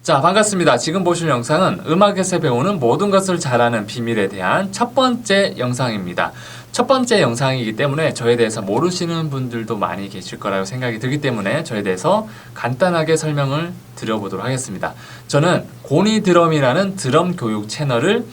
자, 반갑습니다. 지금 보실 영상은 음악에서 배우는 모든 것을 잘하는 비밀에 대한 첫 번째 영상입니다. 첫 번째 영상이기 때문에 저에 대해서 모르시는 분들도 많이 계실 거라고 생각이 들기 때문에 저에 대해서 간단하게 설명을 드려보도록 하겠습니다. 저는 고니드럼이라는 드럼 교육 채널을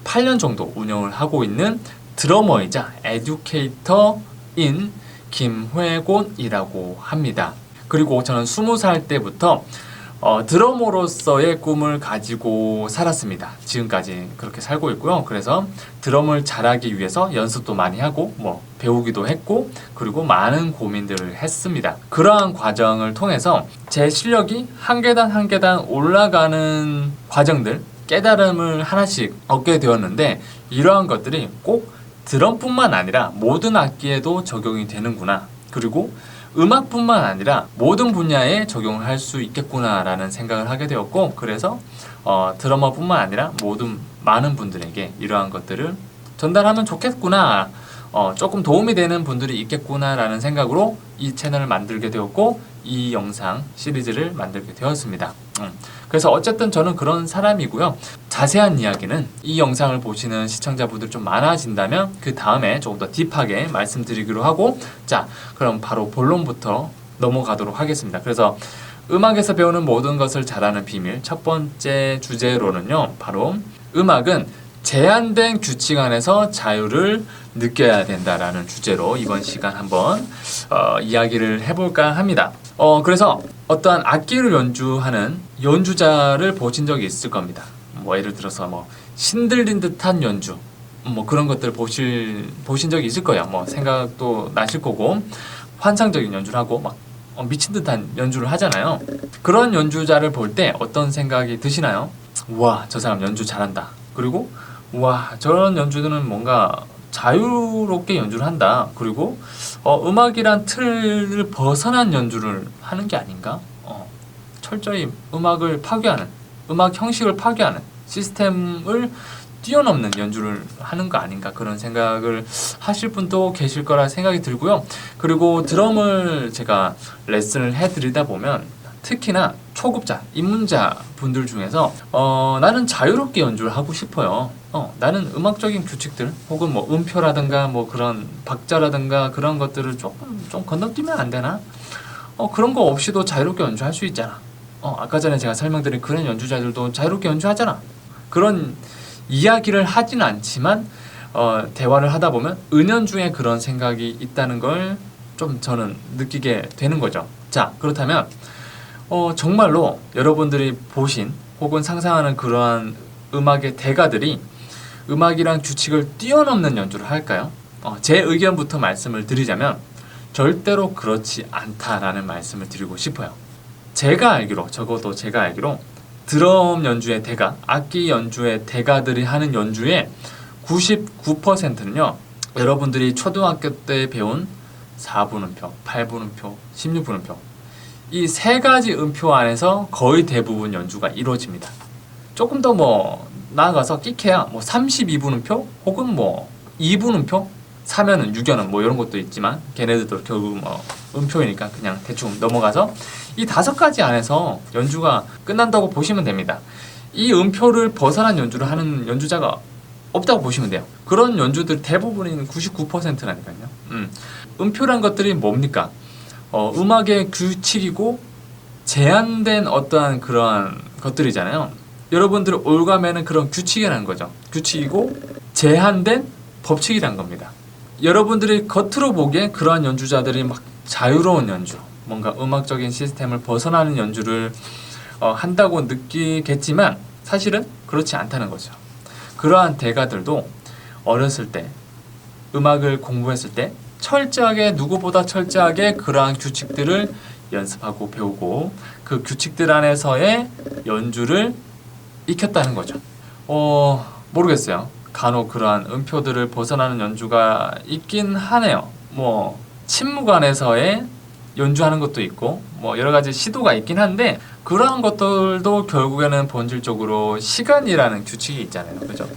8년 정도 운영을 하고 있는 드러머이자 에듀케이터인 김회곤이라고 합니다. 그리고 저는 20살 때부터 드러머로서의 꿈을 가지고 살았습니다. 지금까지 그렇게 살고 있고요. 그래서 드럼을 잘하기 위해서 연습도 많이 하고 배우기도 했고 그리고 많은 고민들을 했습니다. 그러한 과정을 통해서 제 실력이 한 계단 한 계단 올라가는 과정들, 깨달음을 하나씩 얻게 되었는데 이러한 것들이 꼭 드럼뿐만 아니라 모든 악기에도 적용이 되는구나. 그리고 음악뿐만 아니라 모든 분야에 적용을 할 수 있겠구나라는 생각을 하게 되었고, 그래서 드러머뿐만 아니라 많은 분들에게 이러한 것들을 전달하면 좋겠구나, 조금 도움이 되는 분들이 있겠구나라는 생각으로 이 채널을 만들게 되었고 이 영상 시리즈를 만들게 되었습니다. 그래서 어쨌든 저는 그런 사람이고요. 자세한 이야기는 이 영상을 보시는 시청자분들 좀 많아진다면 그 다음에 조금 더 딥하게 말씀드리기로 하고, 자, 그럼 바로 본론부터 넘어가도록 하겠습니다. 그래서 음악에서 배우는 모든 것을 잘하는 비밀 첫 번째 주제로는요, 바로 음악은 제한된 규칙 안에서 자유를 느껴야 된다라는 주제로 이번 시간 한번 이야기를 해볼까 합니다. 그래서 어떠한 악기를 연주하는 연주자를 보신 적이 있을 겁니다. 예를 들어서 신들린 듯한 연주, 그런 것들 보신 적이 있을 거예요. 생각도 나실 거고, 환상적인 연주를 하고 미친 듯한 연주를 하잖아요. 그런 연주자를 볼 때 어떤 생각이 드시나요? 와, 저 사람 연주 잘한다. 그리고 와, 저런 연주들은 뭔가 자유롭게 연주를 한다. 그리고 음악이란 틀을 벗어난 연주를 하는 게 아닌가? 철저히 음악을 파괴하는, 음악 형식을 파괴하는, 시스템을 뛰어넘는 연주를 하는 거 아닌가, 그런 생각을 하실 분도 계실 거라 생각이 들고요. 그리고 드럼을 제가 레슨을 해드리다 보면 특히나 초급자, 입문자 분들 중에서 나는 자유롭게 연주를 하고 싶어요. 나는 음악적인 규칙들 혹은 음표라든가 그런 박자라든가 그런 것들을 좀 건너뛰면 안 되나? 그런 거 없이도 자유롭게 연주할 수 있잖아. 아까 전에 제가 설명드린 그런 연주자들도 자유롭게 연주하잖아. 그런 이야기를 하진 않지만 대화를 하다 보면 은연중에 그런 생각이 있다는 걸 좀 저는 느끼게 되는 거죠. 자, 그렇다면 정말로 여러분들이 보신 혹은 상상하는 그러한 음악의 대가들이 음악이란 규칙을 뛰어넘는 연주를 할까요? 제 의견부터 말씀을 드리자면 절대로 그렇지 않다라는 말씀을 드리고 싶어요. 적어도 제가 알기로 드럼 연주의 대가, 악기 연주의 대가들이 하는 연주의 99%는요 여러분들이 초등학교 때 배운 4분음표, 8분음표, 16분음표, 이 세 가지 음표 안에서 거의 대부분 연주가 이루어집니다. 조금 더 나아가서 끼케야 32분음표 혹은 2분음표, 3연은 6연은 이런 것도 있지만 걔네들도 결국 음표이니까 그냥 대충 넘어가서 이 5가지 안에서 연주가 끝난다고 보시면 됩니다. 이 음표를 벗어난 연주를 하는 연주자가 없다고 보시면 돼요. 그런 연주들 대부분인 99%라니까요. 음표란 것들이 뭡니까? 음악의 규칙이고 제한된 어떠한 그러한 것들이잖아요. 여러분들 올가매는 그런 규칙이라는 거죠. 규칙이고 제한된 법칙이란 겁니다. 여러분들이 겉으로 보기에 그러한 연주자들이 자유로운 연주, 뭔가 음악적인 시스템을 벗어나는 연주를 한다고 느끼겠지만 사실은 그렇지 않다는 거죠. 그러한 대가들도 어렸을 때 음악을 공부했을 때 누구보다 철저하게 그러한 규칙들을 연습하고 배우고 그 규칙들 안에서의 연주를 익혔다는 거죠. 모르겠어요. 간혹 그러한 음표들을 벗어나는 연주가 있긴 하네요. 침묵안에서의 연주하는 것도 있고 여러 가지 시도가 있긴 한데 그러한 것들도 결국에는 본질적으로 시간이라는 규칙이 있잖아요. 그죠?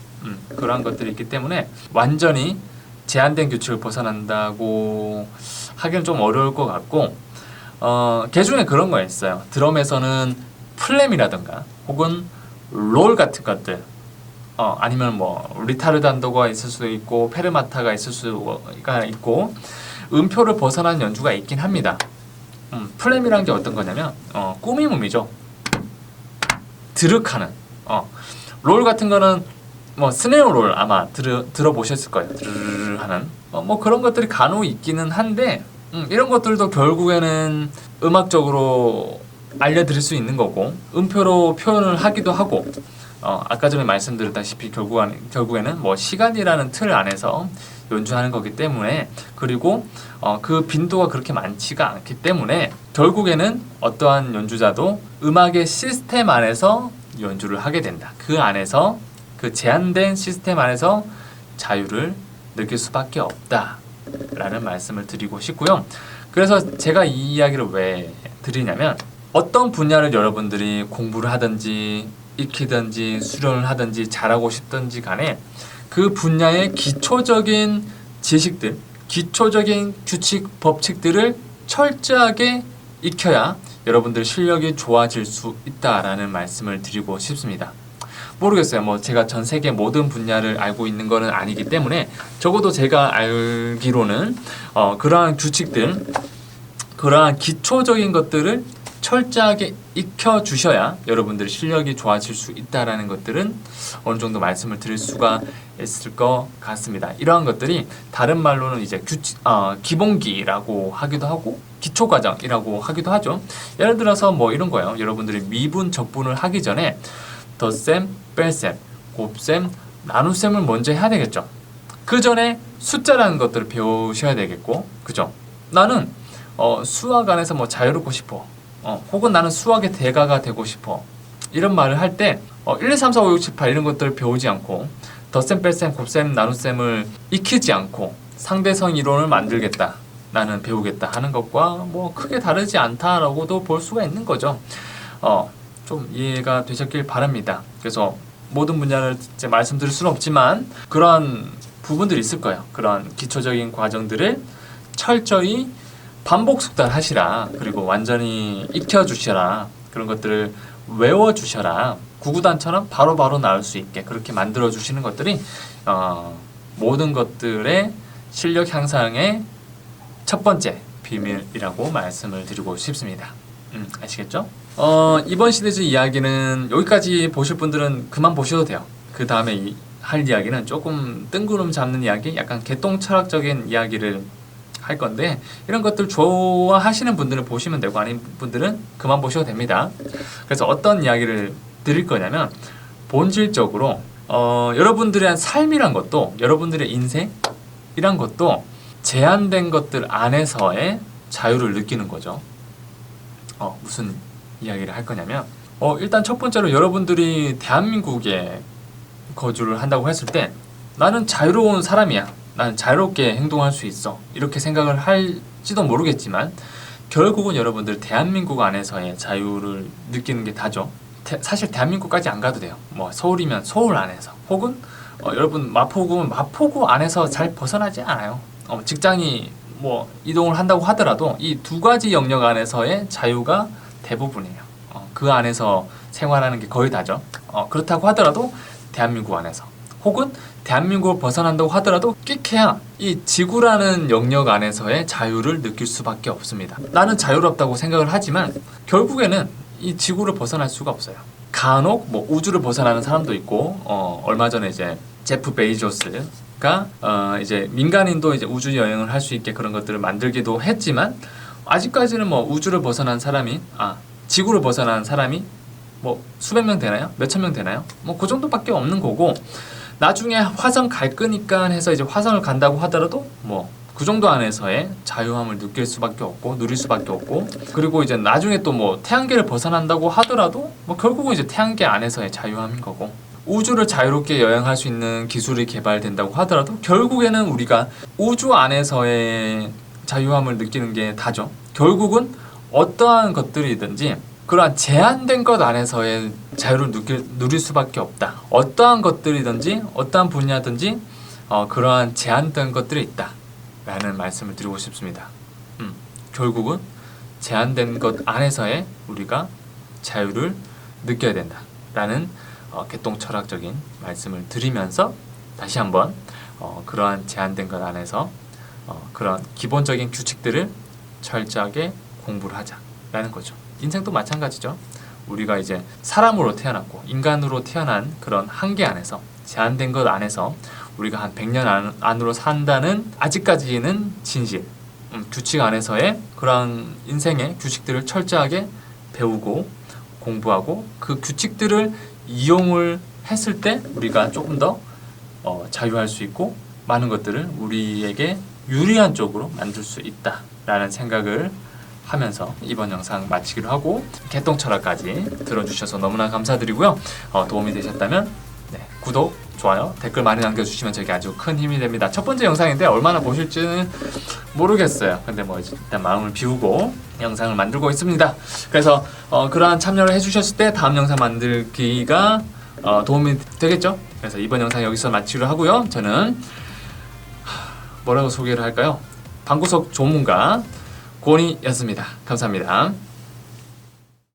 그러한 것들이 있기 때문에 완전히 제한된 규칙을 벗어난다고 하기는 좀 어려울 것 같고, 개 중에 그런 거 있어요. 드럼에서는 플램이라든가 혹은 롤 같은 것들, 아니면 뭐 리타르단도가 있을 수도 있고 페르마타가 있을 수가 있고 음표를 벗어난 연주가 있긴 합니다. 플렘이란 게 어떤 거냐면 꾸밈음이죠. 드륵하는 롤 같은 거는 뭐 스네어 롤 아마 들어보셨을 거예요. 드르르 하는 뭐 그런 것들이 간혹 있기는 한데 이런 것들도 결국에는 음악적으로 알려드릴 수 있는 거고 음표로 표현을 하기도 하고 아까 전에 말씀드렸다시피 결국에는 뭐 시간이라는 틀 안에서 연주하는 거기 때문에 그리고 그 빈도가 그렇게 많지가 않기 때문에 결국에는 어떠한 연주자도 음악의 시스템 안에서 연주를 하게 된다. 그 안에서 그 제한된 시스템 안에서 자유를 느낄 수밖에 없다 라는 말씀을 드리고 싶고요. 그래서 제가 이 이야기를 왜 드리냐면 어떤 분야를 여러분들이 공부를 하든지 익히든지 수련을 하든지 잘하고 싶든지 간에 그 분야의 기초적인 지식들, 기초적인 규칙, 법칙들을 철저하게 익혀야 여러분들 실력이 좋아질 수 있다라는 말씀을 드리고 싶습니다. 모르겠어요. 뭐 제가 전 세계 모든 분야를 알고 있는 거는 아니기 때문에 적어도 제가 알기로는 그러한 규칙들, 그러한 기초적인 것들을 철저하게 익혀주셔야 여러분들 실력이 좋아질 수 있다라는 것들은 어느 정도 말씀을 드릴 수가 있을 것 같습니다. 이러한 것들이 다른 말로는 이제 기본기라고 하기도 하고 기초과정이라고 하기도 하죠. 예를 들어서 뭐 이런 거예요. 여러분들이 미분, 적분을 하기 전에 덧셈, 뺄셈, 곱셈, 나눗셈을 먼저 해야 되겠죠. 그 전에 숫자라는 것들을 배우셔야 되겠고, 그죠? 나는 수학 안에서 뭐 자유롭고 싶어. 혹은 나는 수학의 대가가 되고 싶어. 이런 말을 할 때 1, 2, 3, 4, 5, 6, 7, 8 이런 것들을 배우지 않고 덧셈, 뺄셈, 곱셈, 나눗셈을 익히지 않고 상대성 이론을 만들겠다. 나는 배우겠다 하는 것과 뭐 크게 다르지 않다라고도 볼 수가 있는 거죠. 좀 이해가 되셨길 바랍니다. 그래서 모든 분야를 이제 말씀드릴 수는 없지만 그런 부분들이 있을 거예요. 그런 기초적인 과정들을 철저히 반복 숙달하시라. 그리고 완전히 익혀주시라. 그런 것들을 외워주셔라. 구구단처럼 바로바로 나올 수 있게 그렇게 만들어주시는 것들이 모든 것들의 실력 향상의 첫 번째 비밀이라고 말씀을 드리고 싶습니다. 아시겠죠? 이번 시리즈 이야기는 여기까지 보실 분들은 그만 보셔도 돼요. 그 다음에 할 이야기는 조금 뜬구름 잡는 이야기, 약간 개똥 철학적인 이야기를 할 건데 이런 것들 좋아하시는 분들은 보시면 되고 아닌 분들은 그만 보셔도 됩니다. 그래서 어떤 이야기를 드릴 거냐면 본질적으로 여러분들의 삶이란 것도 여러분들의 인생이란 것도 제한된 것들 안에서의 자유를 느끼는 거죠. 무슨 이야기를 할 거냐면 일단 첫 번째로 여러분들이 대한민국에 거주를 한다고 했을 때 나는 자유로운 사람이야. 나는 자유롭게 행동할 수 있어. 이렇게 생각을 할지도 모르겠지만 결국은 여러분들 대한민국 안에서의 자유를 느끼는 게 다죠. 사실 대한민국까지 안 가도 돼요. 뭐 서울이면 서울 안에서 혹은 여러분 마포구면 마포구 안에서 잘 벗어나지 않아요. 직장이 뭐 이동을 한다고 하더라도 이 두 가지 영역 안에서의 자유가 대부분이에요. 그 안에서 생활하는 게 거의 다죠. 그렇다고 하더라도 대한민국 안에서 혹은 대한민국을 벗어난다고 하더라도 끽해야 이 지구라는 영역 안에서의 자유를 느낄 수밖에 없습니다. 나는 자유롭다고 생각을 하지만 결국에는 이 지구를 벗어날 수가 없어요. 간혹 뭐 우주를 벗어나는 사람도 있고 얼마 전에 이제 제프 베이조스가 이제 민간인도 이제 우주 여행을 할 수 있게 그런 것들을 만들기도 했지만 아직까지는 뭐 우주를 벗어난 사람이 지구를 벗어난 사람이 뭐 수백 명 되나요? 몇천 명 되나요? 뭐 그 정도밖에 없는 거고 나중에 화성 갈 거니까 해서 이제 화성을 간다고 하더라도 뭐 그 정도 안에서의 자유함을 느낄 수밖에 없고 누릴 수밖에 없고 그리고 이제 나중에 또 뭐 태양계를 벗어난다고 하더라도 뭐 결국은 이제 태양계 안에서의 자유함인 거고 우주를 자유롭게 여행할 수 있는 기술이 개발된다고 하더라도 결국에는 우리가 우주 안에서의 자유함을 느끼는 게 다죠. 결국은 어떠한 것들이든지 그러한 제한된 것 안에서의 자유를 누릴 수밖에 없다. 어떠한 것들이든지 어떠한 분야든지 그러한 제한된 것들이 있다 라는 말씀을 드리고 싶습니다. 결국은 제한된 것 안에서의 우리가 자유를 느껴야 된다. 라는 개똥 철학적인 말씀을 드리면서 다시 한번 그러한 제한된 것 안에서 그런 기본적인 규칙들을 철저하게 공부를 하자라는 거죠. 인생도 마찬가지죠. 우리가 이제 사람으로 태어났고 인간으로 태어난 그런 한계 안에서 제한된 것 안에서 우리가 한 100년 안으로 산다는 아직까지는 진실, 규칙 안에서의 그런 인생의 규칙들을 철저하게 배우고 공부하고 그 규칙들을 이용을 했을 때 우리가 조금 더 자유할 수 있고 많은 것들을 우리에게 유리한 쪽으로 만들 수 있다라는 생각을 하면서 이번 영상 마치기로 하고 개똥철학까지 들어주셔서 너무나 감사드리고요. 도움이 되셨다면 구독, 좋아요, 댓글 많이 남겨주시면 저에게 아주 큰 힘이 됩니다. 첫 번째 영상인데 얼마나 보실지는 모르겠어요. 근데 뭐 일단 마음을 비우고 영상을 만들고 있습니다. 그래서 그러한 참여를 해주셨을 때 다음 영상 만들기가 도움이 되겠죠? 그래서 이번 영상 여기서 마치기로 하고요. 저는 뭐라고 소개를 할까요? 방구석 조문가 고은이였습니다. 감사합니다.